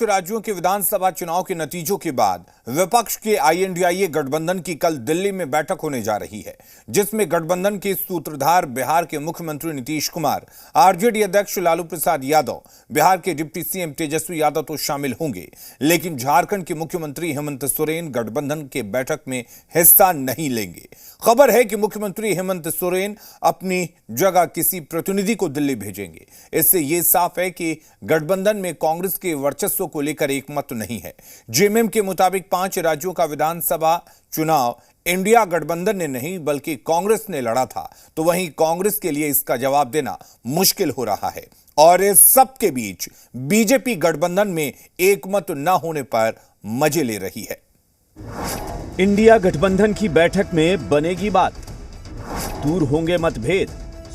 राज्यों के विधानसभा चुनाव के नतीजों के बाद विपक्ष के आईएनडीआईए गठबंधन की कल दिल्ली में बैठक होने जा रही है, जिसमें गठबंधन के सूत्रधार बिहार के मुख्यमंत्री नीतीश कुमार, आरजेडी अध्यक्ष लालू प्रसाद यादव, बिहार के डिप्टी सीएम तेजस्वी यादव तो शामिल होंगे, लेकिन झारखंड के मुख्यमंत्री हेमंत सोरेन गठबंधन के बैठक में हिस्सा नहीं लेंगे। खबर है कि मुख्यमंत्री हेमंत सोरेन अपनी जगह किसी प्रतिनिधि को दिल्ली भेजेंगे। इससे यह साफ है कि गठबंधन में कांग्रेस के वर्चस्व को लेकर एक मत नहीं है। जेएमएम के मुताबिक 5 राज्यों का विधानसभा चुनाव इंडिया गठबंधन ने नहीं बल्कि कांग्रेस ने लड़ा था, तो वहीं कांग्रेस के लिए इसका जवाब देना मुश्किल हो रहा है। और इस सब के बीच बीजेपी गठबंधन में एकमत न होने पर मजे ले रही है। इंडिया गठबंधन की बैठक में बनेगी बात, दूर होंगे मतभेद,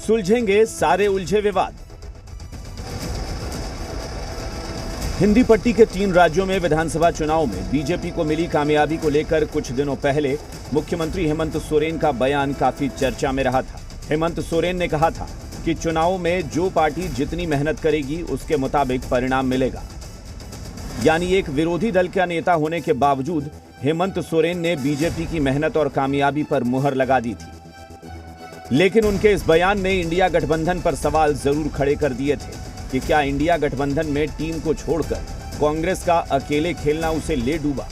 सुलझेंगे सारे उलझे विवाद। हिंदी पट्टी के 3 राज्यों में विधानसभा चुनाव में बीजेपी को मिली कामयाबी को लेकर कुछ दिनों पहले मुख्यमंत्री हेमंत सोरेन का बयान काफी चर्चा में रहा था। हेमंत सोरेन ने कहा था कि चुनाव में जो पार्टी जितनी मेहनत करेगी उसके मुताबिक परिणाम मिलेगा। यानी एक विरोधी दल का नेता होने के बावजूद हेमंत सोरेन ने बीजेपी की मेहनत और कामयाबी पर मुहर लगा दी थी। लेकिन उनके इस बयान ने इंडिया गठबंधन पर सवाल जरूर खड़े कर दिए थे कि क्या इंडिया गठबंधन में टीम को छोड़कर कांग्रेस का अकेले खेलना उसे ले डूबा।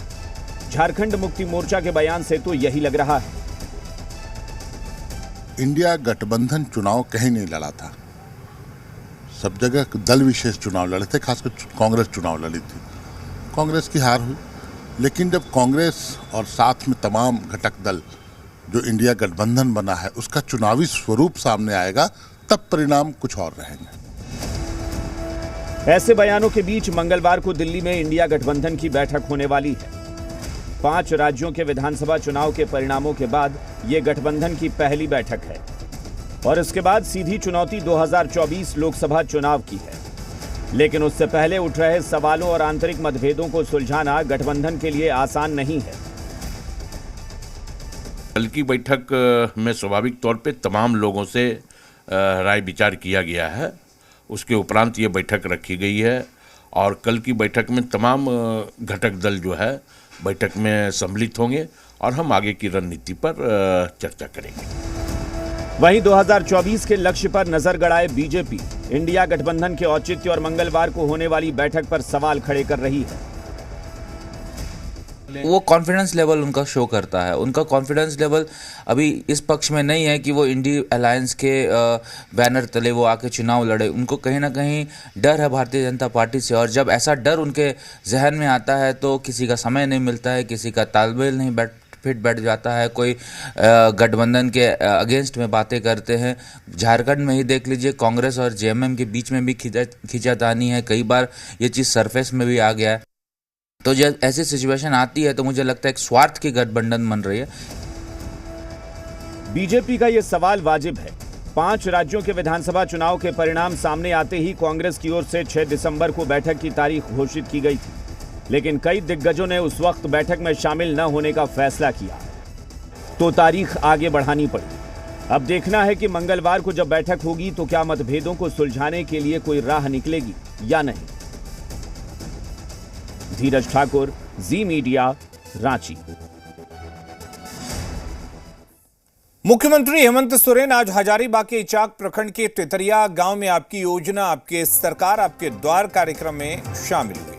झारखंड मुक्ति मोर्चा के बयान से तो यही लग रहा है। इंडिया गठबंधन चुनाव कहीं नहीं लड़ा था, सब जगह दल विशेष चुनाव लड़े थे, खासकर कांग्रेस चुनाव लड़ी थी। कांग्रेस की हार हुई, लेकिन जब कांग्रेस और साथ में तमाम घटक दल जो इंडिया गठबंधन बना है उसका चुनावी स्वरूप सामने आएगा, तब परिणाम कुछ और रहेंगे। ऐसे बयानों के बीच मंगलवार को दिल्ली में इंडिया गठबंधन की बैठक होने वाली है। 5 राज्यों के विधानसभा चुनाव के परिणामों के बाद यह गठबंधन की पहली बैठक है और इसके बाद सीधी चुनौती 2024 लोकसभा चुनाव की है। लेकिन उससे पहले उठ रहे सवालों और आंतरिक मतभेदों को सुलझाना गठबंधन के लिए आसान नहीं है। कल की बैठक में स्वाभाविक तौर पे तमाम लोगों से राय विचार किया गया है, उसके उपरांत ये बैठक रखी गई है और कल की बैठक में तमाम घटक दल जो है बैठक में सम्मिलित होंगे और हम आगे की रणनीति पर चर्चा करेंगे। वहीं 2024 के लक्ष्य पर नजर गड़ाए बीजेपी इंडिया गठबंधन के औचित्य और मंगलवार को होने वाली बैठक पर सवाल खड़े कर रही है। वो कॉन्फिडेंस लेवल उनका शो करता है। उनका कॉन्फिडेंस लेवल अभी इस पक्ष में नहीं है कि वो इंडी अलायंस के बैनर तले वो आके चुनाव लड़े। उनको कहीं ना कहीं डर है भारतीय जनता पार्टी से, और जब ऐसा डर उनके जहन में आता है तो किसी का समय नहीं मिलता है, किसी का तालमेल नहीं बैठ जाता है, कोई गठबंधन के अगेंस्ट में बातें करते हैं। झारखंड में ही देख लीजिए, कांग्रेस और जेएमएम के बीच में भी खींचातानी है, कई बार ये चीज़ सरफेस में भी आ गया है। तो जब ऐसी सिचुएशन आती है तो मुझे लगता है एक स्वार्थ की गठबंधन बन रही है। बीजेपी का यह सवाल वाजिब है। 5 राज्यों के विधानसभा चुनाव के परिणाम सामने आते ही कांग्रेस की ओर से 6 दिसंबर को बैठक की तारीख घोषित की गई थी, लेकिन कई दिग्गजों ने उस वक्त बैठक में शामिल न होने का फैसला किया, तो तारीख आगे बढ़ानी पड़ी। अब देखना है कि मंगलवार को जब बैठक होगी तो क्या मतभेदों को सुलझाने के लिए कोई राह निकलेगी या नहीं। धीरज ठाकुर, जी मीडिया, रांची। मुख्यमंत्री हेमंत सोरेन आज हजारीबाग के इचाक प्रखंड के टेतरिया गांव में आपकी योजना, आपके सरकार, आपके द्वार कार्यक्रम में शामिल हुए।